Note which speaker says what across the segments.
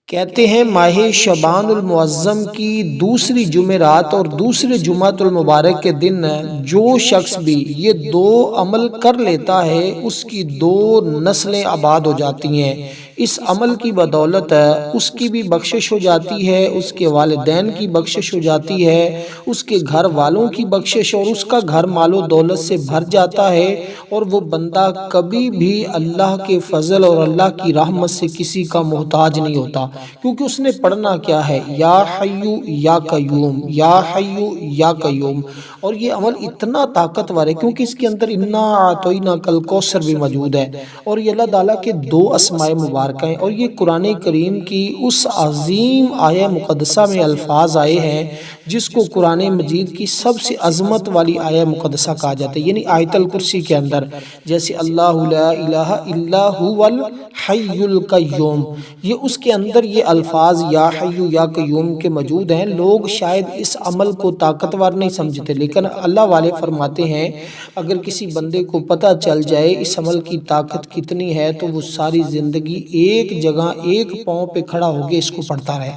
Speaker 1: کہتے ہیں ماہ شعبان المعظم کی دوسری جمعرات اور دوسرے جمعۃ المبارک کے دن جو شخص بھی یہ دو عمل کر لیتا ہے اس کی دو نسلیں آباد ہو جاتی ہیں۔ اس عمل کی بدولت اس کی بھی بخشش ہو جاتی ہے، اس کے والدین کی بخشش ہو جاتی ہے، اس کے گھر والوں کی بخشش، اور اس کا گھر مال و دولت سے بھر جاتا ہے، اور وہ بندہ کبھی بھی اللہ کے فضل اور اللہ کی رحمت سے کسی کا محتاج نہیں ہوتا، کیونکہ اس نے پڑھنا کیا ہے، یا حیو یا قیوم، یا حیو یا قیوم۔ اور یہ عمل اتنا طاقتور ہے کیونکہ اس کے اندر انا اعطیناک الکوثر بھی موجود ہے، اور یہ اللہ تعالیٰ کے دو اسماء مبارکہ ہیں، اور یہ قرآن کریم کی اس عظیم آیہ مقدسہ میں الفاظ آئے ہیں جس کو قرآن مجید کی سب سے عظمت والی آیہ مقدسہ کہا جاتا ہے، یعنی آیت الکرسی کے اندر، جیسے اللہ لا الہ الا هو الحی القیوم، یہ اس کے اندر یہ الفاظ یا حی یا قیوم کے موجود ہیں۔ لوگ شاید اس عمل کو طاقتور نہیں سمجھتے، لیکن اللہ والے فرماتے ہیں اگر کسی بندے کو پتہ چل جائے اس عمل کی طاقت کتنی ہے تو وہ ساری زندگی ایک جگہ ایک پاؤں پہ کھڑا ہو کے اس کو پڑھتا رہے،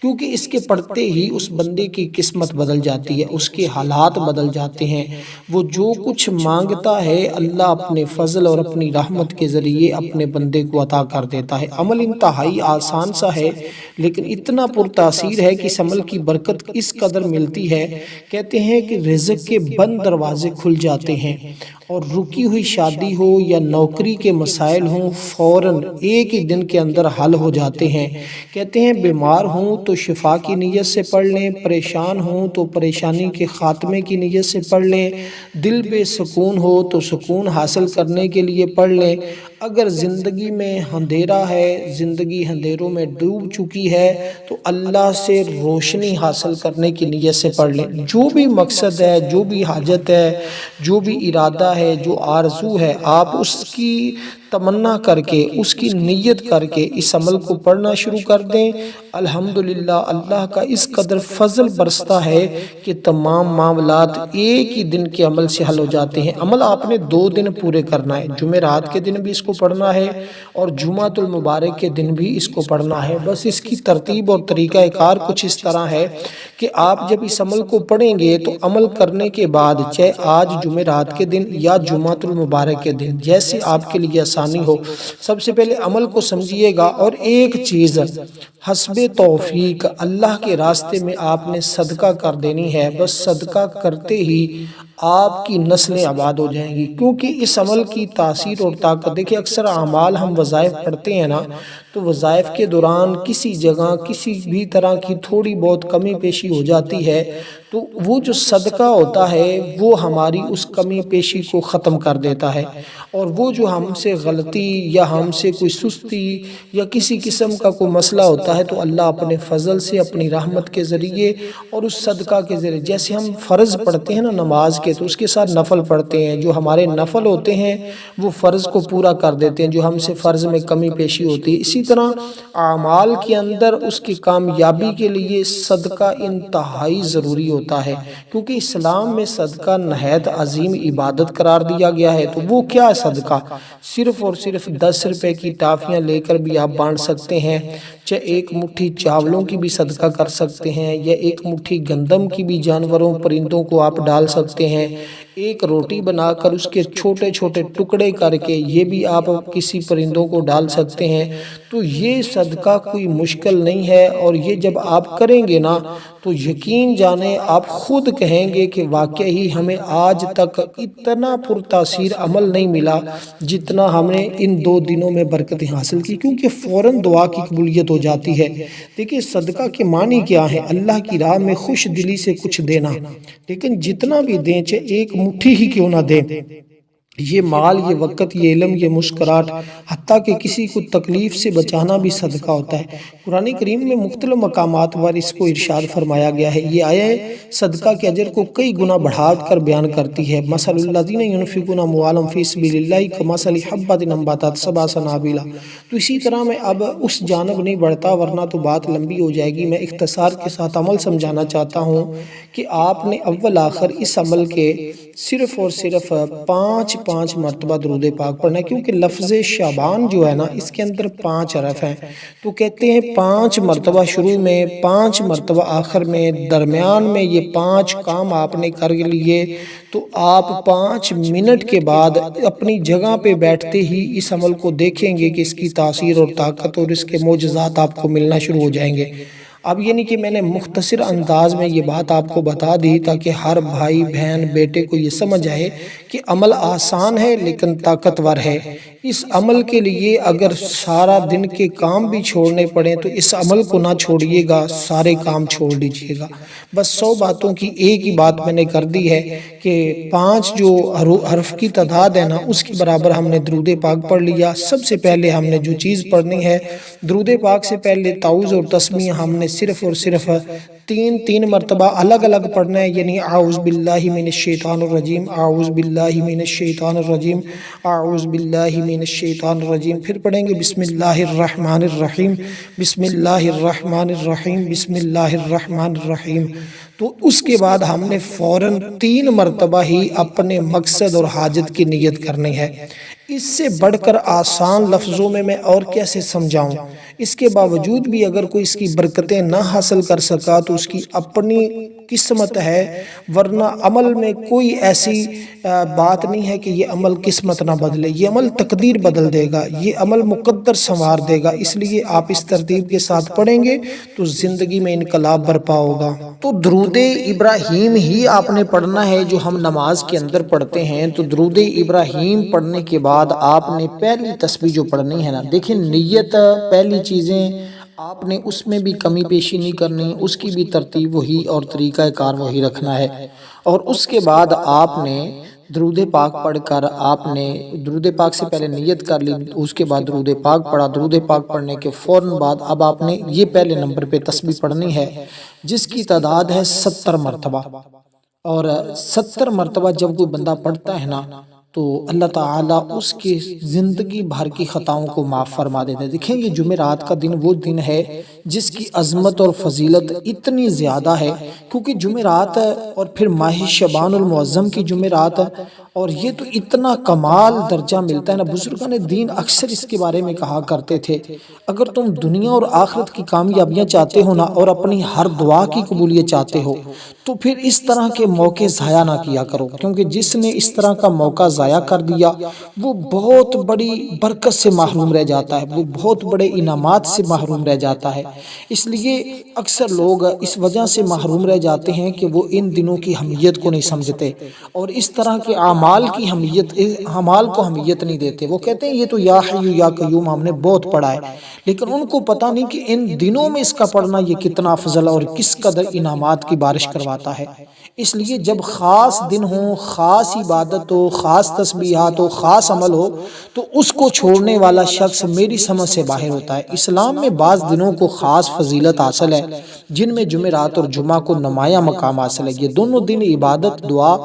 Speaker 1: کیونکہ اس کے پڑھتے ہی اس بندے کی قسمت بدل جاتی ہے، اس کے حالات بدل جاتے ہیں، وہ جو کچھ مانگتا ہے اللہ اپنے فضل اور اپنی رحمت کے ذریعے اپنے بندے کو عطا کر دیتا ہے۔ عمل انتہائی آسان سا ہے لیکن اتنا پرتاثیر ہے کہ اس عمل کی برکت اس قدر ملتی ہے، کہتے ہیں کہ رزق کے بند دروازے کھل جاتے ہیں، اور رکی ہوئی شادی ہو یا نوکری کے مسائل ہوں فوراً ایک ہی دن کے اندر حل ہو جاتے ہیں۔ کہتے ہیں بیمار ہوں تو شفا کی نیت سے پڑھ لیں، پریشان ہوں تو پریشانی کے خاتمے کی نیت سے پڑھ لیں، دل بے سکون ہو تو سکون حاصل کرنے کے لیے پڑھ لیں، اگر زندگی میں اندھیرا ہے، زندگی اندھیروں میں ڈوب چکی ہے تو اللہ سے روشنی حاصل کرنے کی نیت سے پڑھ لیں۔ جو بھی مقصد ہے، جو بھی حاجت ہے، جو بھی ارادہ ہے، جو آرزو ہے، آپ اس کی تمنا کر کے، اس کی نیت کر کے اس عمل کو پڑھنا شروع کر دیں۔ الحمدللہ اللہ کا اس قدر فضل برستا ہے کہ تمام معاملات ایک ہی دن کے عمل سے حل ہو جاتے ہیں۔ عمل آپ نے 2 دن پورے کرنا ہے، جمعرات کے دن بھی اس کو پڑھنا ہے اور جمعۃ المبارک کے دن بھی اس کو پڑھنا ہے۔ بس اس کی ترتیب اور طریقہ کار کچھ اس طرح ہے کہ آپ جب اس عمل کو پڑھیں گے تو عمل کرنے کے بعد چاہے آج جمعرات کے دن یا جمعۃ المبارک کے دن جیسے آپ کے لیے آسانی ہو، سب سے پہلے عمل کو سمجھیے گا، اور ایک چیز حسب توفیق اللہ کے راستے میں آپ نے صدقہ کر دینی ہے، بس صدقہ کرتے ہی آپ کی نسلیں آباد ہو جائیں گی، کیونکہ اس عمل کی تاثیر اور طاقت دیکھیں۔ اکثر اعمال ہم وظائف پڑھتے ہیں نا، تو وظائف کے دوران کسی جگہ کسی بھی طرح کی تھوڑی بہت کمی پیشی ہو جاتی ہے، تو وہ جو صدقہ ہوتا ہے وہ ہماری اس کمی پیشی کو ختم کر دیتا ہے، اور وہ جو ہم سے غلطی یا ہم سے کوئی سستی یا کسی قسم کا کوئی مسئلہ ہوتا ہے تو اللہ اپنے فضل سے، اپنی رحمت کے ذریعے اور اس صدقہ کے ذریعے، جیسے ہم فرض پڑھتے ہیں نا نماز کے، تو اس کے ساتھ نفل پڑھتے ہیں، جو ہمارے نفل ہوتے ہیں وہ فرض کو پورا کر دیتے ہیں، جو ہم سے فرض میں کمی پیشی ہوتی ہے۔ اسی طرح اعمال کے اندر اس کی کامیابی کے لیے صدقہ انتہائی ضروری ہوتا ہے، کیونکہ اسلام میں صدقہ نہایت عظیم عبادت قرار دیا گیا ہے۔ تو وہ کیا ہے صدقہ؟ صرف اور صرف 10 روپے کی ٹافیاں لے کر بھی آپ بانٹ سکتے ہیں، چاہے ایک مٹھی چاولوں کی بھی صدقہ کر سکتے ہیں، یا ایک مٹھی گندم کی بھی جانوروں پرندوں کو آپ ڈال سکتے ہیں، ایک روٹی بنا کر اس کے چھوٹے چھوٹے ٹکڑے کر کے یہ بھی آپ کسی پرندوں کو ڈال سکتے ہیں۔ تو یہ صدقہ کوئی مشکل نہیں ہے، اور یہ جب آپ کریں گے نا تو یقین جانیں آپ خود کہیں گے کہ واقعی ہمیں آج تک اتنا پرتاثیر عمل نہیں ملا جتنا ہم نے ان 2 دنوں میں برکتیں حاصل کی، کیونکہ فوراً دعا کی قبولیت ہو جاتی ہے۔ دیکھیں صدقہ کے معنی کیا ہے؟ اللہ کی راہ میں خوش دلی سے کچھ دینا، لیکن جتنا بھی دیں چاہے ایک مٹھی ہی کیوں نہ دیں، یہ مال، یہ وقت، یہ علم، یہ مسکراہٹ، حتیٰ کہ کسی کو تکلیف سے بچانا بھی صدقہ ہوتا ہے۔ قرآن کریم میں مختلف مقامات پر اس کو ارشاد فرمایا گیا ہے۔ یہ آیت صدقہ کے اجر کو کئی گنا بڑھا کر بیان کرتی ہے۔ مثل الذین ینفقون اموالهم فی سبیل اللہ کمثل حبۃ انبتت سبع سنابل۔ تو اسی طرح میں اب اس جانب نہیں بڑھتا ورنہ تو بات لمبی ہو جائے گی، میں اختصار کے ساتھ عمل سمجھانا چاہتا ہوں کہ آپ نے اول آخر اس عمل کے صرف اور صرف 5 پانچ مرتبہ درود پاک پڑھنا ہے، کیونکہ لفظ شعبان جو ہے نا اس کے اندر 5 حرف ہیں، تو کہتے ہیں 5 مرتبہ شروع میں، 5 مرتبہ آخر میں، درمیان میں یہ 5 کام آپ نے کر لیے تو آپ 5 منٹ کے بعد اپنی جگہ پہ بیٹھتے ہی اس عمل کو دیکھیں گے کہ اس کی تاثیر اور طاقت اور اس کے معجزات آپ کو ملنا شروع ہو جائیں گے۔ اب یہ نہیں کہ میں نے مختصر انداز میں یہ بات آپ کو بتا دی تاکہ ہر بھائی بہن بیٹے کو یہ سمجھ آئے کہ عمل آسان ہے لیکن طاقتور ہے۔ اس عمل کے لیے اگر سارا دن کے کام بھی چھوڑنے پڑیں تو اس عمل کو نہ چھوڑیے گا، سارے کام چھوڑ دیجیے گا۔ بس 100 باتوں کی ایک ہی بات میں نے کر دی ہے کہ 5 جو حرف کی تعداد ہے نا اس کے برابر ہم نے درود پاک پڑھ لیا۔ سب سے پہلے ہم نے جو چیز پڑھنی ہے، درود پاک سے پہلے تعوذ اور تسمیہ ہم نے صرف اور صرف 3 مرتبہ الگ الگ پڑھنا ہے، یعنی اعوذ باللہ من الشیطان الرجیم، اعوذ باللہ من الشیطان الرجیم، اعوذ باللہ من الشیطان الرجیم، پھر پڑھیں گے بسم اللہ الرحمن الرحیم، بسم اللہ الرحمن الرحیم، بسم اللہ الرحمن الرحیم۔ تو اس کے بعد ہم نے فوراً 3 مرتبہ ہی اپنے مقصد اور حاجت کی نیت کرنی ہے۔ اس سے بڑھ کر آسان لفظوں میں اور کیسے سمجھاؤں؟ اس کے باوجود بھی اگر کوئی اس کی برکتیں نہ حاصل کر سکا تو اس کی اپنی قسمت ہے، ورنہ عمل میں کوئی ایسی بات نہیں ہے کہ یہ عمل قسمت نہ بدلے، یہ عمل تقدیر بدل دے گا، یہ عمل مقدر سنوار دے گا۔ اس لیے آپ اس ترتیب کے ساتھ پڑھیں گے تو زندگی میں انقلاب برپا ہوگا۔ تو درود ابراہیم ہی آپ نے پڑھنا ہے جو ہم نماز کے اندر پڑھتے ہیں۔ تو درود ابراہیم پڑھنے کے بعد آپ نے پہلی تسبیح جو پڑھنی ہے نا، دیکھیں نیت پہلی چیزیں آپ نے اس میں بھی کمی پیشی نہیں کرنی، اس کی بھی ترتیب وہی اور طریقہ کار وہی رکھنا ہے۔ اور اس کے بعد آپ نے درود پاک پڑھ کر آپ نے درود پاک سے پہلے نیت کر لی، اس کے بعد درود پاک پڑھا، درود پاک پڑھنے کے فوراً بعد اب آپ نے یہ پہلے نمبر پہ تسبیح پڑھنی ہے جس کی تعداد ہے 70 مرتبہ۔ اور 70 مرتبہ جب کوئی بندہ پڑھتا ہے نا تو اللہ تعالیٰ اس کی زندگی بھر کی خطاؤں کو معاف فرما دیتا ہے۔ دیکھیں یہ جمعرات کا دن وہ دن ہے جس کی عظمت اور فضیلت اتنی زیادہ ہے، کیونکہ جمعرات اور پھر ماہ شعبان المعظم کی جمعرات، اور یہ تو اتنا کمال درجہ ملتا ہے نا۔ بزرگان دین اکثر اس کے بارے میں کہا کرتے تھے، اگر تم دنیا اور آخرت کی کامیابیاں چاہتے ہو نا اور اپنی ہر دعا کی قبولیت چاہتے ہو تو پھر اس طرح کے موقع ضائع نہ کیا کرو، کیونکہ جس نے اس طرح کا موقع ضائع کر دیا وہ بہت بڑی برکت سے محروم رہ جاتا ہے، وہ بہت بڑے انعامات سے محروم رہ جاتا ہے۔ اس لیے اکثر لوگ اس وجہ سے محروم رہ جاتے ہیں کہ وہ ان دنوں کی اہمیت کو نہیں سمجھتے اور اس طرح کے اعمال کی اعمال کو اہمیت نہیں دیتے۔ وہ کہتے ہیں یہ تو یا حی یا قیوم ہم نے بہت پڑھا ہے، لیکن ان کو پتہ نہیں کہ ان دنوں میں اس کا پڑھنا یہ کتنا افضل اور کس قدر انعامات کی بارش کرواتا ہے۔ اس لیے جب خاص دن ہو، خاص عبادت ہو، خاص تسبیحات ہو، خاص عمل ہو تو اس کو چھوڑنے والا شخص میری سمجھ سے باہر ہوتا ہے۔ اسلام میں بعض دنوں کو خاص فضیلت حاصل ہے جن میں جمعرات اور جمعہ کو نمایاں مقام حاصل ہے۔ یہ دونوں دن عبادت، دعا،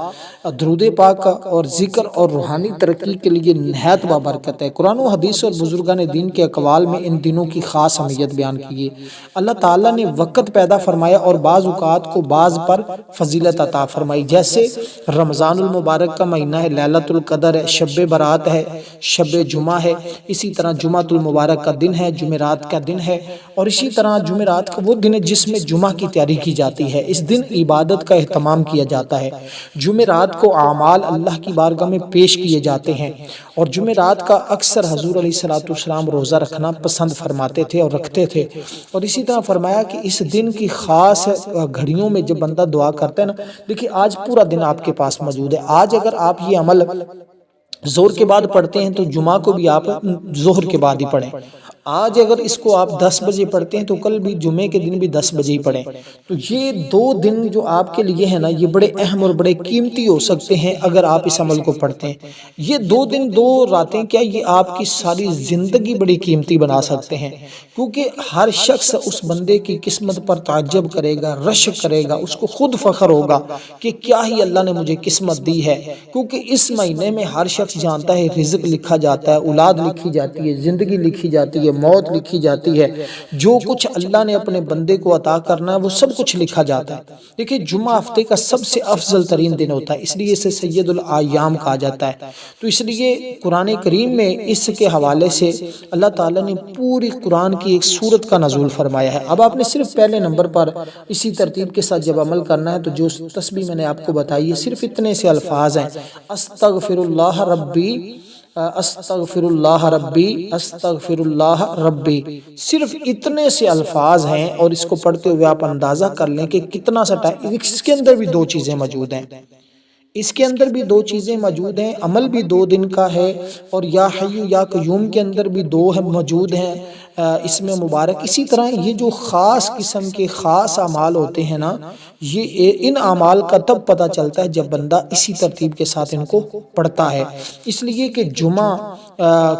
Speaker 1: درود پاک اور ذکر اور روحانی ترقی کے لیے نہایت بابرکت ہے۔ قرآن و حدیث اور بزرگان دین کے اقوال میں ان دنوں کی خاص اہمیت بیان کی ہے۔ اللہ تعالیٰ نے وقت پیدا فرمایا اور بعض اوقات کو بعض پر فضیلت عطا فرمائی، جیسے رمضان المبارک کا مہینہ ہے، لیلۃ القدر ہے، شب برات ہے، شب جمعہ ہے، اسی طرح جمعۃ المبارک کا دن ہے، جمعرات کا دن ہے، اور اسی طرح جمعرات کا وہ دن ہے جس میں جمعہ کی تیاری کی جاتی ہے۔ اس دن عبادت کا اہتمام کیا جاتا ہے۔ جمعرات کو اعمال اللہ کی بارگاہ میں پیش کیے جاتے ہیں، اور جمعرات کا اکثر حضور علیہ السلام روزہ رکھنا پسند فرماتے تھے اور رکھتے تھے۔ اور اسی طرح فرمایا کہ اس دن کی خاص گھڑیوں میں جب بندہ دعا کرتا ہے نا، دیکھیں آج پورا دن آپ کے پاس موجود ہے۔ آج اگر آپ یہ عمل زہر کے بعد پڑھتے ہیں تو جمعہ کو بھی آپ زہر کے بعد ہی پڑھیں۔ آج اگر اس کو آپ 10 بجے پڑھتے ہیں تو کل بھی جمعے کے دن بھی 10 بجے ہی پڑھیں۔ تو یہ 2 دن جو آپ کے لیے ہے نا یہ بڑے اہم اور بڑے قیمتی ہو سکتے ہیں اگر آپ اس عمل کو پڑھتے ہیں۔ یہ 2 دن 2 راتیں کیا، یہ آپ کی ساری زندگی بڑی قیمتی بنا سکتے ہیں، کیونکہ ہر شخص اس بندے کی قسمت پر تعجب کرے گا، رشک کرے گا، اس کو خود فخر ہوگا کہ کیا ہی اللہ نے مجھے قسمت دی ہے۔ کیونکہ اس مہینے میں ہر شخص جانتا ہے رزق لکھا جاتا ہے، اولاد لکھی جاتی ہے، زندگی لکھی جاتی ہے، لیے موت لکھی جاتی ہے، جو کچھ اللہ نے اپنے بندے کو عطا کرنا ہے وہ سب کچھ لکھا جاتا ہے۔ دیکھیں جمعہ ہفتے کا سب سے افضل ترین دن ہوتا ہے، اس لیے اسے سید الایام کہا جاتا ہے۔ تو اس لیے قرآن کریم میں اس کے حوالے سے اللہ تعالیٰ نے پوری قرآن کی ایک سورت کا نزول فرمایا ہے۔ اب آپ نے صرف پہلے نمبر پر اسی ترتیب کے ساتھ جب عمل کرنا ہے تو جو تسبیح میں نے آپ کو بتائی ہے صرف اتنے سے الفاظ ہیں، استغفر اللہ ربی، استغفر اللہ ربی، استغفر اللہ ربی، صرف اتنے سے الفاظ ہیں، اور اس کو پڑھتے ہوئے آپ اندازہ کر لیں کہ کتنا سا ٹائم، اس کے اندر بھی دو چیزیں موجود ہیں، اس کے اندر بھی دو چیزیں موجود ہیں، عمل بھی 2 دن کا ہے، اور یا حی یا قیوم کے اندر بھی 2 موجود ہیں اس میں مبارک۔ اسی طرح یہ جو خاص قسم کے خاص اعمال ہوتے ہیں نا، یہ ان اعمال کا تب پتہ چلتا ہے جب بندہ اسی ترتیب کے ساتھ ان کو پڑھتا ہے۔ اس لیے کہ جمعہ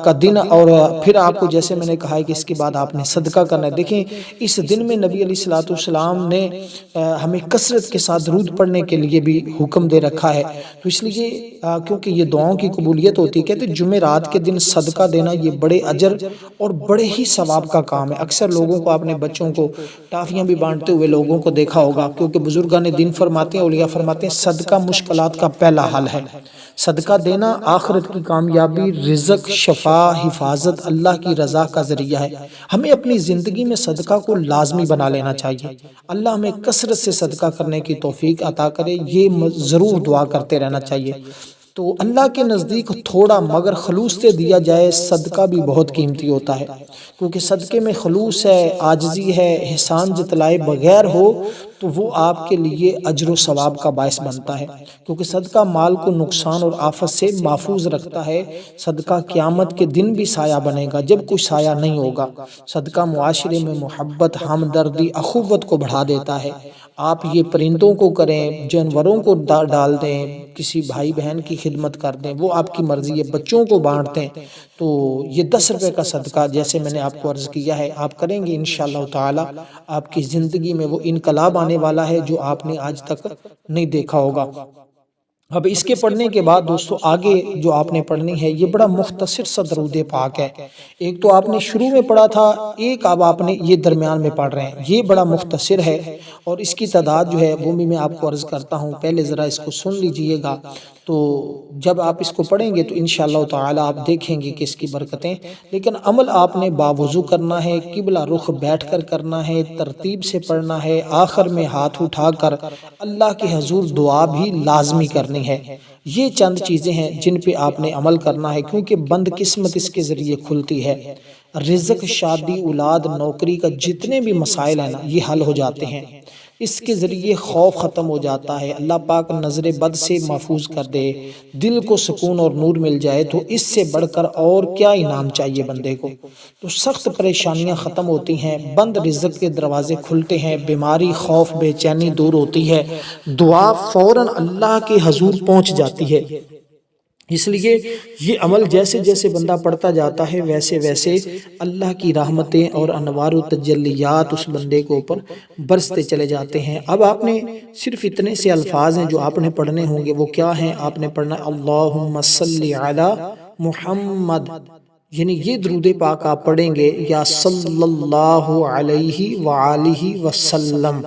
Speaker 1: کا دن، اور پھر آپ کو جیسے میں نے کہا ہے کہ اس کے بعد آپ نے صدقہ کرنا ہے۔ دیکھیں اس دن میں نبی علیہ الصلوۃ والسلام نے ہمیں کثرت کے ساتھ درود پڑھنے کے لیے بھی حکم دے رکھا ہے، تو اس لیے کیونکہ یہ دعاؤں کی قبولیت ہوتی ہے، کہتے ہیں جمعرات کے دن صدقہ دینا یہ بڑے اجر اور بڑے ہی ثواب کا کام ہے۔ اکثر لوگوں کو، اپنے بچوں کو ٹافیاں بھی بانٹتے ہوئے لوگوں کو دیکھا ہوگا، کیونکہ بزرگان دین فرماتے ہیں، اولیاء فرماتے ہیں صدقہ مشکلات کا پہلا حل ہے۔ صدقہ دینا آخرت کی کامیابی، رزق، شفا، حفاظت، اللہ کی رضا کا ذریعہ ہے۔ ہمیں اپنی زندگی میں صدقہ کو لازمی بنا لینا چاہیے۔ اللہ ہمیں کثرت سے صدقہ کرنے کی توفیق عطا کرے، یہ ضرور دعا کرتے رہنا چاہیے۔ تو اللہ کے نزدیک تھوڑا مگر خلوص سے دیا جائے صدقہ بھی بہت قیمتی ہوتا ہے، کیونکہ صدقے میں خلوص ہے، عاجزی ہے، احسان جتلائے بغیر ہو تو وہ آپ کے لیے اجر و ثواب کا باعث بنتا ہے، کیونکہ صدقہ مال کو نقصان اور آفت سے محفوظ رکھتا ہے۔ صدقہ قیامت کے دن بھی سایہ بنے گا جب کوئی سایہ نہیں ہوگا۔ صدقہ معاشرے میں محبت، ہمدردی، اخوت کو بڑھا دیتا ہے۔ آپ یہ پرندوں کو کریں، جانوروں کو ڈال دیں، کسی بھائی بہن کی خدمت کر دیں، وہ آپ کی مرضی ہے، بچوں کو بانٹ دیں، تو یہ 10 روپے کا صدقہ جیسے میں نے آپ کو عرض کیا ہے آپ کریں گے انشاءاللہ تعالی، آپ کی زندگی میں وہ انقلاب آنے والا ہے جو آپ نے آج تک نہیں دیکھا ہوگا۔ اب اس کے پڑھنے کے بعد دوستو آگے جو آپ نے پڑھنی ہے یہ بڑا مختصر سا درود پاک ہے۔ ایک تو آپ نے شروع میں پڑھا تھا، ایک اب آپ نے یہ درمیان میں پڑھ رہے ہیں، یہ بڑا مختصر ہے، اور اس کی تعداد جو ہے وہ بھی میں آپ کو عرض کرتا ہوں، پہلے ذرا اس کو سن لیجئے گا، تو جب آپ اس کو پڑھیں گے تو انشاءاللہ تعالی آپ دیکھیں گے کہ اس کی برکتیں۔ لیکن عمل آپ نے باوضو کرنا ہے، قبلہ رخ بیٹھ کر کرنا ہے، ترتیب سے پڑھنا ہے، آخر میں ہاتھ اٹھا کر اللہ کے حضور دعا بھی لازمی کرنی ہے۔ یہ چند چیزیں ہیں جن پہ آپ نے عمل کرنا ہے، کیونکہ بند قسمت اس کے ذریعے کھلتی ہے۔ رزق، شادی، اولاد، نوکری کا جتنے بھی مسائل ہیں نا یہ حل ہو جاتے ہیں، اس کے ذریعے خوف ختم ہو جاتا ہے، اللہ پاک نظر بد سے محفوظ کر دے، دل کو سکون اور نور مل جائے، تو اس سے بڑھ کر اور کیا انعام چاہیے بندے کو۔ تو سخت پریشانیاں ختم ہوتی ہیں، بند رزق کے دروازے کھلتے ہیں، بیماری، خوف، بے چینی دور ہوتی ہے، دعا فوراً اللہ کے حضور پہنچ جاتی ہے۔ اس لیے یہ عمل جیسے جیسے بندہ پڑھتا جاتا ہے ویسے ویسے اللہ کی رحمتیں اور انوار و تجلیات اس بندے کے اوپر برستے چلے جاتے ہیں۔ اب آپ نے صرف اتنے سے الفاظ ہیں جو آپ نے پڑھنے ہوں گے، وہ کیا ہیں؟ آپ نے پڑھنا اللہم صلی علی محمد، یعنی یہ درود پاک آپ پڑھیں گے یا صلی اللہ علیہ وآلہ وسلم،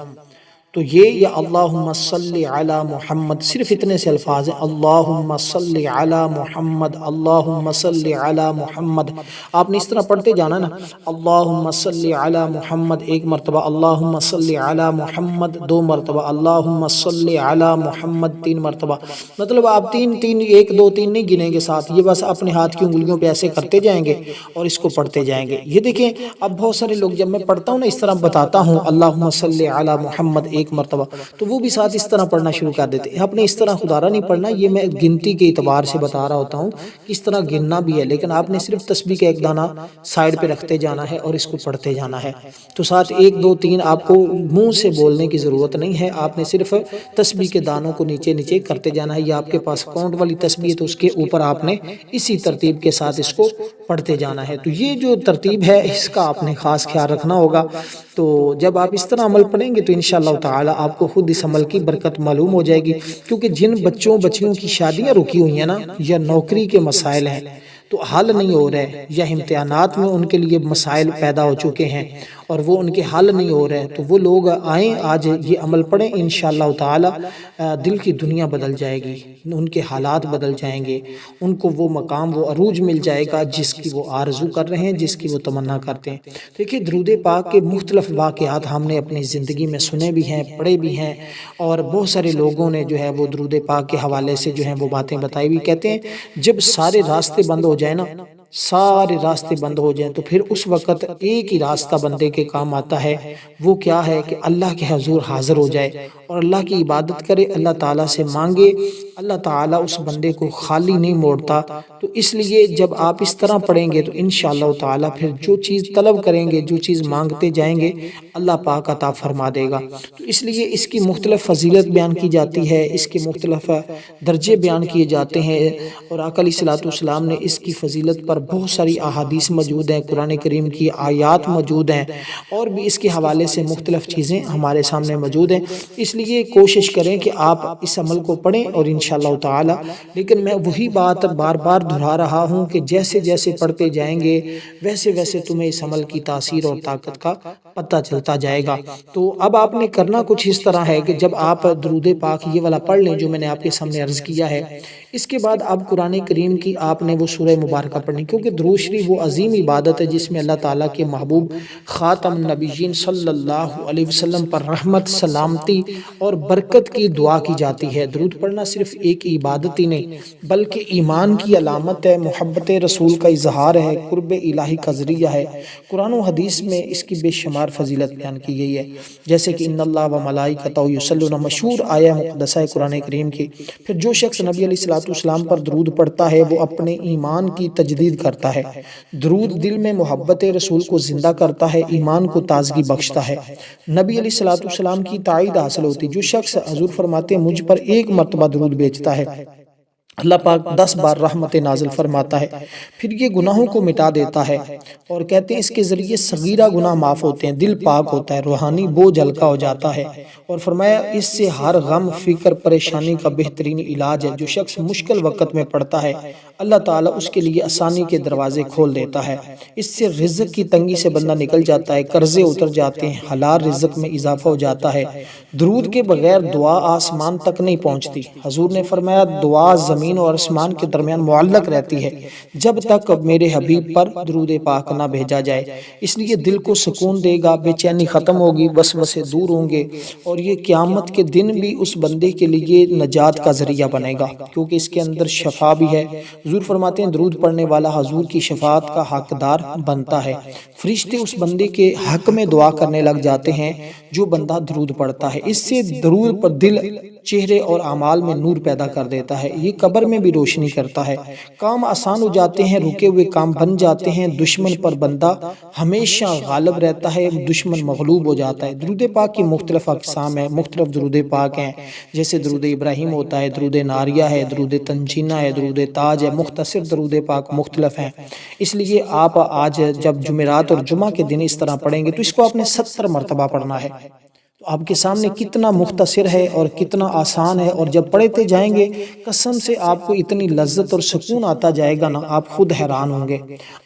Speaker 1: تو یہ یا اللہم صلی علی محمد، صرف اتنے سے الفاظ ہیں، اللہم صلی علی محمد، اللہم صلی علی محمد۔ آپ نے اس طرح پڑھتے جانا نا، اللہم صلی علی محمد 1 مرتبہ، اللہم صلی علی محمد 2 مرتبہ، اللہم صلی علی محمد 3 مرتبہ، مطلب آپ 3 1 2 3 نہیں گنیں گے ساتھ، یہ بس اپنے ہاتھ کی انگلیوں پہ ایسے کرتے جائیں گے اور اس کو پڑھتے جائیں گے۔ یہ دیکھیں اب بہت سارے لوگ جب میں پڑھتا ہوں نا اس طرح بتاتا ہوں اللہم صلی علی محمد 1 مرتبہ، تو وہ بھی ساتھ اس طرح پڑھنا شروع کر دیتے ہیں۔ آپ نے اس طرح خدا را نہیں پڑھنا، یہ میں گنتی کے اعتبار سے بتا رہا ہوتا ہوں، اس طرح گننا بھی ہے، لیکن آپ نے صرف تسبیح کا ایک دانہ سائیڈ پہ رکھتے جانا ہے اور اس کو پڑھتے جانا ہے۔ تو ساتھ 1 2 3 آپ کو منہ سے بولنے کی ضرورت نہیں ہے، آپ نے صرف تسبیح کے دانوں کو نیچے نیچے کرتے جانا ہے، یا آپ کے پاس کاؤنٹ والی تسبیح ہے تو اس کے اوپر آپ نے اسی ترتیب کے ساتھ اس کو پڑھتے جانا ہے۔ تو یہ جو ترتیب ہے اس کا آپ نے خاص خیال رکھنا ہوگا۔ تو جب آپ اس طرح عمل پڑھیں گے تو انشاءاللہ تعالی آپ کو خود اس عمل کی برکت معلوم ہو جائے گی، کیونکہ جن بچوں بچیوں کی شادیاں رکی ہوئی ہیں نا یا نوکری کے مسائل ہیں، تو حل نہیں ہو رہے یا امتحانات میں ان کے لیے مسائل پیدا ہو چکے ہیں اور وہ ان کے حل نہیں ہو رہے، تو وہ لوگ آئیں آج یہ عمل پڑھیں، انشاءاللہ تعالی دل کی دنیا بدل جائے گی، ان کے حالات بدل جائیں گے، ان کو وہ مقام وہ عروج مل جائے گا جس کی وہ آرزو کر رہے ہیں، جس کی وہ تمنا کرتے ہیں۔ دیکھیے درود پاک کے مختلف واقعات ہم نے اپنی زندگی میں سنے بھی ہیں، پڑھے بھی ہیں، اور بہت سارے لوگوں نے جو ہے وہ درود پاک کے حوالے سے جو ہے وہ باتیں بتائی بھی۔ کہتے ہیں جب سارے راستے بند ہو جائیں نا، سارے راستے بند ہو جائیں، تو پھر اس وقت ایک ہی راستہ بندے کے کام آتا ہے، وہ کیا ہے کہ اللہ کے حضور حاضر ہو جائے اور اللہ کی عبادت کرے، اللہ تعالیٰ سے مانگے۔ اللہ تعالیٰ اس بندے کو خالی نہیں موڑتا۔ تو اس لیے جب آپ اس طرح پڑھیں گے تو انشاءاللہ تعالیٰ پھر جو چیز طلب کریں گے، جو چیز مانگتے جائیں گے، اللہ پاک عطا فرما دے گا۔ تو اس لیے اس کی مختلف فضیلت بیان کی جاتی ہے، اس کے مختلف درجے بیان کیے جاتے ہیں، اور آقا علیہ الصلوۃ والسلام نے اس کی فضیلت پر بہت ساری احادیث موجود ہیں، قرآن کریم کی آیات موجود ہیں، اور بھی اس کے حوالے سے مختلف چیزیں ہمارے سامنے موجود ہیں۔ اس لیے کوشش کریں کہ آپ اس عمل کو پڑھیں، اور انشاءاللہ تعالی لیکن میں وہی بات بار بار دہرا رہا ہوں کہ جیسے جیسے پڑھتے جائیں گے ویسے ویسے تمہیں اس عمل کی تاثیر اور طاقت کا پتہ چلتا جائے گا۔ تو اب آپ نے کرنا کچھ اس طرح ہے کہ جب آپ درود پاک یہ والا پڑھ لیں جو میں نے آپ کے سامنے عرض کیا ہے، اس کے بعد اب قرآن کریم کی آپ نے وہ سورہ مبارکہ پڑھنی، کیونکہ درود شریف وہ عظیم عبادت ہے جس میں اللہ تعالیٰ کے محبوب خاتم النبیین صلی اللہ علیہ وسلم پر رحمت، سلامتی اور برکت کی دعا کی جاتی ہے۔ درود پڑھنا صرف ایک عبادت ہی نہیں بلکہ ایمان کی علامت ہے، محبت رسول کا اظہار ہے، قرب الہی کا ذریعہ ہے۔ قرآن و حدیث میں اس کی بے شمار فضیلت بیان کی گئی ہے، جیسے کہ ان اللہ و ملائکتہ یصلون، مشہور آیہ مقدسہ ہے قرآن کریم کی۔ پھر جو شخص نبی علیہ الصلوۃ والسلام پر درود پڑھتا ہے وہ اپنے ایمان کی تجدید کرتا ہے۔ درود دل میں محبت رسول کو زندہ کرتا ہے، ایمان کو تازگی بخشتا ہے، نبی علیہ الصلوۃ والسلام کی تائید حاصل ہوتی۔ جو شخص، حضور فرماتے ہیں، مجھ پر ایک مرتبہ درود بھیجتا ہے اللہ پاک 10 بار رحمت نازل فرماتا ہے، پھر یہ گناہوں کو مٹا دیتا ہے، اور کہتے ہیں اس کے ذریعے صغیرہ گناہ معاف ہوتے ہیں، دل پاک ہوتا ہے، روحانی بوجھ ہلکا ہو جاتا ہے، اور فرمایا اس سے ہر غم، فکر، پریشانی کا بہترین علاج ہے۔ جو شخص مشکل وقت میں پڑھتا ہے اللہ تعالیٰ اس کے لیے آسانی کے دروازے کھول دیتا ہے، اس سے رزق کی تنگی سے بندہ نکل جاتا ہے، قرضے اتر جاتے ہیں، حلال رزق میں اضافہ ہو جاتا ہے۔ درود کے بغیر دعا آسمان تک نہیں پہنچتی، حضور نے فرمایا دعا زمین اور آسمان کے درمیان معلق رہتی ہے جب تک میرے حبیب پر درود پاک نہ بھیجا جائے۔ اس لیے دل کو سکون دے گا، بے چینی ختم ہوگی، وسوسے دور ہوں گے، اور یہ قیامت کے دن بھی اس بندے کے لیے نجات کا ذریعہ بنے گا، کیونکہ اس کے اندر شفا بھی ہے۔ حضور فرماتے ہیں درود پڑھنے والا حضور کی شفاعت کا حقدار بنتا ہے، فرشتے اس بندے کے حق میں دعا کرنے لگ جاتے ہیں جو بندہ درود پڑھتا ہے۔ اس سے درود پر دل، چہرے اور اعمال میں نور پیدا کر دیتا ہے، یہ قبر میں بھی روشنی کرتا ہے، کام آسان ہو جاتے ہیں، رکے ہوئے کام بن جاتے ہیں، دشمن پر بندہ ہمیشہ غالب رہتا ہے، دشمن مغلوب ہو جاتا ہے۔ درود پاک کی مختلف اقسام ہیں، مختلف درود پاک ہیں، جیسے درود ابراہیم ہوتا ہے، درود ناریہ ہے، درود تنجینہ ہے، درود تاج ہے، مختصر درود پاک مختلف ہیں۔ اس لیے آپ آج جب جمعرات اور جمعہ کے دن اس طرح پڑھیں گے تو اس کو آپ نے 70 مرتبہ پڑھنا ہے۔ تو آپ کے سامنے کتنا مختصر ہے اور کتنا آسان ہے، اور جب پڑھتے جائیں گے قسم سے آپ کو اتنی لذت اور سکون آتا جائے گا نا، آپ خود حیران ہوں گے۔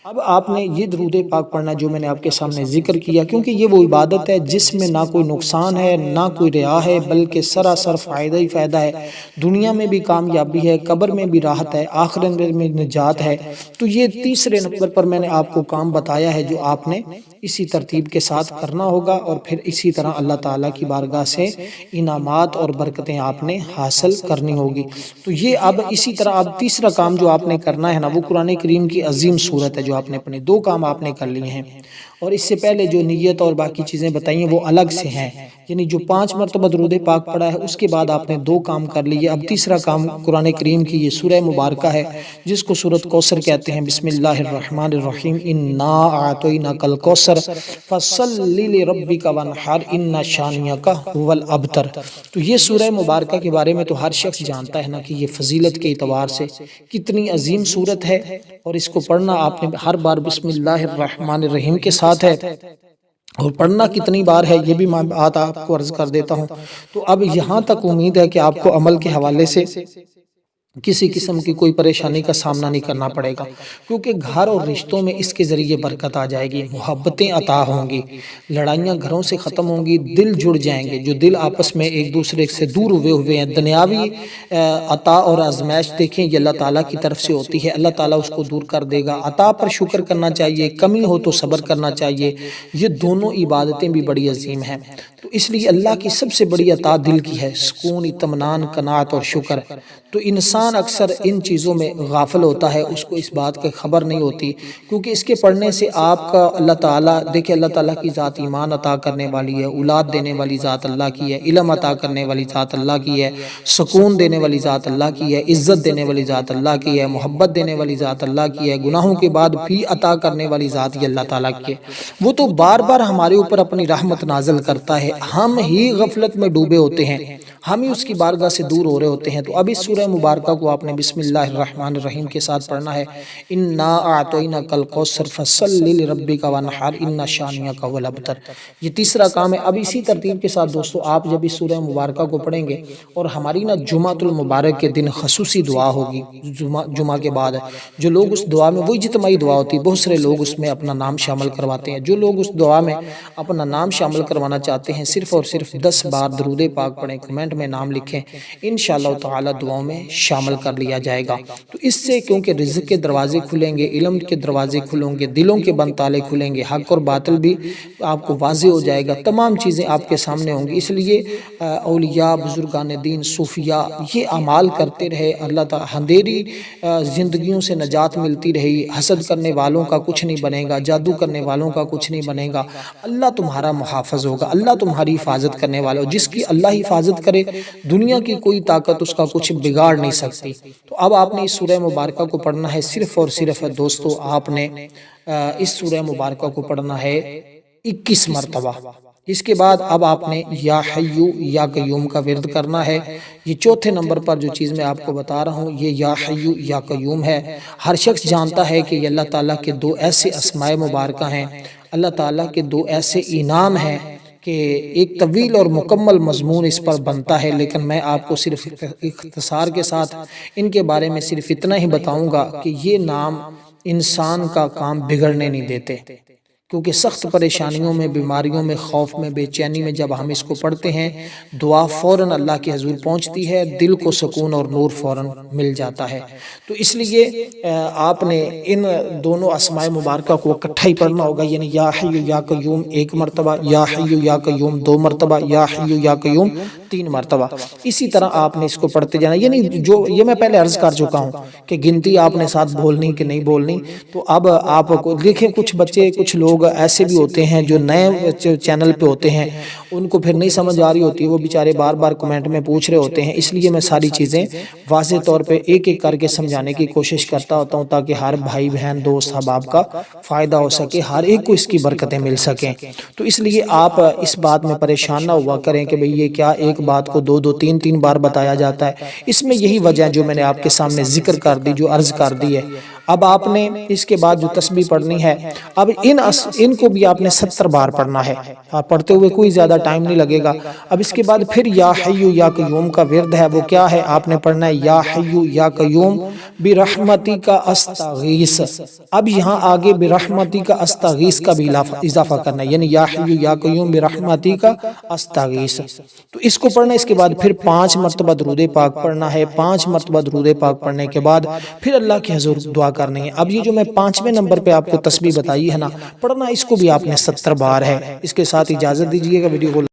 Speaker 1: اب آپ نے یہ درود پاک پڑھنا جو میں نے آپ کے سامنے ذکر کیا، کیونکہ یہ وہ عبادت ہے جس میں نہ کوئی نقصان ہے، نہ کوئی ریا ہے، بلکہ سراسر فائدہ ہی فائدہ ہے۔ دنیا میں بھی کامیابی ہے، قبر میں بھی راحت ہے، آخرت میں نجات ہے۔ تو یہ تیسرے نمبر پر میں نے آپ کو کام بتایا ہے جو آپ نے اسی ترتیب کے ساتھ کرنا ہوگا، اور پھر اسی طرح اللہ تعالیٰ کی بارگاہ سے انعامات اور برکتیں آپ نے حاصل کرنی ہوگی۔ تو یہ اب اسی طرح اب تیسرا کام جو آپ نے کرنا ہے نا، وہ قرآن کریم کی عظیم صورت ہے جو آپ نے اپنے 2 کام آپ نے کر لیے ہیں، اور اس سے پہلے جو نیت اور باقی چیزیں بتائی ہیں وہ الگ سے ہیں، یعنی جو 5 مرتبہ درود پاک پڑھا ہے اس کے بعد آپ نے 2 کام کر لیے۔ اب تیسرا کام قرآن کریم کی یہ سورہ مبارکہ ہے جس کو سورۃ کوثر کہتے ہیں۔ بسم اللہ الرحمن الرحیم، انا اعطیناک الکوثر فصل لربک وانحر ان شانئک هو الابتر۔ تو یہ سورہ مبارکہ کے بارے میں تو ہر شخص جانتا ہے نا کہ یہ فضیلت کے اعتبار سے کتنی عظیم سورت ہے، اور اس کو پڑھنا آپ نے ہر بار بسم اللہ الرحمن الرحیم کے ساتھ ہے، اور پڑھنا کتنی بار ہے یہ بھی میں بات آپ کو عرض کر دیتا ہوں۔ تو اب یہاں تک امید ہے کہ آپ کو عمل کے حوالے سے کسی قسم کی کوئی پریشانی کا سامنا نہیں کرنا پڑے گا، کیونکہ گھر اور رشتوں میں اس کے ذریعے برکت آ جائے گی، محبتیں عطا ہوں گی، لڑائیاں گھروں سے ختم ہوں گی، دل جڑ جائیں گے، جو دل آپس میں ایک دوسرے سے دور ہوئے ہیں۔ دنیاوی عطا اور آزمائش دیکھیں یہ اللہ تعالیٰ کی طرف سے ہوتی ہے، اللہ تعالیٰ اس کو دور کر دے گا۔ عطا پر شکر کرنا چاہیے، کمی ہو تو صبر کرنا چاہیے، یہ دونوں عبادتیں بھی بڑی عظیم ہیں۔ تو اس لیے اللہ کی سب سے بڑی عطا دل کی ہے، سکون، اطمینان، قناعت اور شکر۔ تو انسان اکثر ان چیزوں میں غافل ہوتا ہے، اس کو اس بات کی خبر نہیں ہوتی، کیونکہ اس کے پڑھنے سے آپ کا اللہ تعالیٰ دیکھیں، اللہ تعالیٰ کی ذات ایمان عطا کرنے والی ہے، اولاد دینے والی ذات اللہ کی ہے، علم عطا کرنے والی ذات اللہ کی ہے، سکون دینے والی ذات اللہ کی ہے، عزت دینے والی ذات اللہ کی ہے، محبت دینے والی ذات اللہ کی ہے، گناہوں کے بعد بھی عطا کرنے والی ذات یہ اللہ تعالیٰ کی ہے۔ وہ تو بار بار ہمارے اوپر اپنی رحمت نازل کرتا ہے، ہم ہی غفلت میں ڈوبے ہوتے ہیں، ہم ہی اس کی بارگاہ سے دور ہو رہے ہوتے ہیں۔ تو اب اس سورہ مبارکہ کو آپ نے بسم اللہ الرحمن الرحیم کے ساتھ پڑھنا ہے، اِنَّا أَعْطَيْنَاكَ الْكَوْثَرَ فَصَلِّ لِرَبِّكَ وَانْحَرْ إِنَّ شَانِئَكَ هُوَ الْأَبْتَرُ۔ یہ تیسرا کام ہے۔ اب اسی ترتیب کے ساتھ دوستو آپ جب اس سورہ مبارکہ کو پڑھیں گے اور ہماری جمعۃ المبارک کے دن خصوصی دعا ہوگی، جمعہ کے بعد جو لوگ اس دعا میں، وہ اجتماعی دعا ہوتی ہے، بہت سارے لوگ اس میں اپنا نام شامل کرواتے ہیں، جو لوگ اس دعا میں اپنا نام شامل کروانا چاہتے ہیں صرف اور صرف 10 بار درود پاک پڑھیں، کمنٹ میں نام لکھیں، انشاءاللہ تعالی دعاؤں میں شامل کر لیا جائے گا۔ تو اس سے کیونکہ رزق کے دروازے کھلیں گے، علم کے دروازے کھلیں گے، دلوں کے بند تالے کھلیں گے، حق اور باطل بھی آپ کو واضح ہو جائے گا، تمام چیزیں آپ کے سامنے ہوں گی۔ اس لیے اولیاء، بزرگان دین، صوفیاء یہ اعمال کرتے رہے، اللہ تعالی اندھیری زندگیوں سے نجات ملتی رہی، حسد کرنے والوں کا کچھ نہیں بنے گا، جادو کرنے والوں کا کچھ نہیں بنے گا، اللہ تمہارا محافظ ہوگا، اللہ تمہاری حفاظت کرنے والا ہو۔ جس کی اللہ حفاظت کرے، دنیا کی کوئی طاقت اس کا کچھ بگاڑ نہیں سکتی۔ تو اب آپ نے اس سورہ مبارکہ کو پڑھنا ہے، صرف اور صرف دوستو آپ نے اس سورہ مبارکہ کو پڑھنا ہے 21 مرتبہ۔ اس کے بعد اب آپ نے یا حیو یا قیوم کا ورد کرنا ہے۔ یہ چوتھے نمبر پر جو چیز میں آپ کو بتا رہا ہوں یہ یا حیو یا قیوم ہے۔ ہر شخص جانتا ہے کہ یہ اللہ تعالیٰ کے دو ایسے اسماء مبارکہ ہیں، اللہ تعالیٰ کے دو ایسے انعام ہیں کہ ایک طویل اور مکمل مضمون اس پر بنتا ہے، لیکن میں آپ کو صرف اختصار کے ساتھ ان کے بارے میں صرف اتنا ہی بتاؤں گا کہ یہ نام انسان کا کام بگڑنے نہیں دیتے، کیونکہ سخت پریشانیوں میں، بیماریوں میں، خوف میں، بے چینی میں جب ہم اس کو پڑھتے ہیں، دعا فوراً اللہ کے حضور پہنچتی ہے، دل کو سکون اور نور فوراً مل جاتا ہے۔ تو اس لیے آپ نے ان دونوں اسماء مبارکہ کو اکٹھا ہی پڑھنا ہوگا، یعنی یا حی یا قیوم 1 مرتبہ، یا حی یا قیوم 2 مرتبہ، یا حی یا قیوم 3 مرتبہ۔ اسی طرح آپ نے اس کو پڑھتے جانا، یعنی جو یہ میں پہلے عرض کر چکا ہوں کہ گنتی آپ نے ساتھ بولنی کہ نہیں بولنی۔ تو اب آپ کو دیکھیں، کچھ بچے، کچھ لوگ ایسے بھی ہوتے ہیں جو نئے چینل پہ ہوتے ہیں، ان کو پھر نہیں سمجھ آ رہی ہوتی، وہ بیچارے بار بار کمنٹ میں پوچھ رہے ہوتے ہیں، اس لیے میں ساری چیزیں واضح طور پہ ایک ایک کر کے سمجھانے کی کوشش کرتا ہوتا ہوں تاکہ ہر بھائی بہن دوست احباب کا فائدہ ہو سکے، ہر ایک کو اس کی برکتیں مل سکیں۔ تو اس لیے آپ اس بات میں پریشان نہ ہوا کریں کہ بھئی یہ کیا ایک بات کو 2 2 3 3 بار بتایا جاتا ہے۔ اس میں یہی وجہ ہے جو میں نے آپ کے سامنے ذکر کر دی، جو عرض کر دی ہے۔ اب آپ نے اس کے بعد جو تسبیح پڑھنی ہے، اب ان کو بھی آپ نے 70 بار پڑھنا ہے، پڑھتے ہوئے کوئی زیادہ ٹائم نہیں لگے گا۔ اب اس کے بعد پھر یا حیو یا قیوم کا ورد ہے، وہ کیا ہے؟ آپ نے پڑھنا ہے یا حیو یا قیوم برحمتی کا استغیث۔ اب یہاں آگے برحمتی کا استغیث کا بھی اضافہ کرنا ہے، یعنی یا حیو یا قیوم برحمتی کا استغیث۔ تو اس کو پڑھنا ہے، اس کے بعد پھر 5 مرتبہ درود پاک پڑھنا ہے۔ 5 مرتبہ درود پاک پڑھنے کے بعد پھر اللہ کے حضور دعا کرنی ہے۔ اب یہ جو میں 5ویں نمبر پہ آپ کو تسبیح بتائی ہے نا، پڑھنا اس کو بھی آپ نے 70 بار ہے۔ اس کے ساتھ اجازت دیجیے گا ویڈیو کو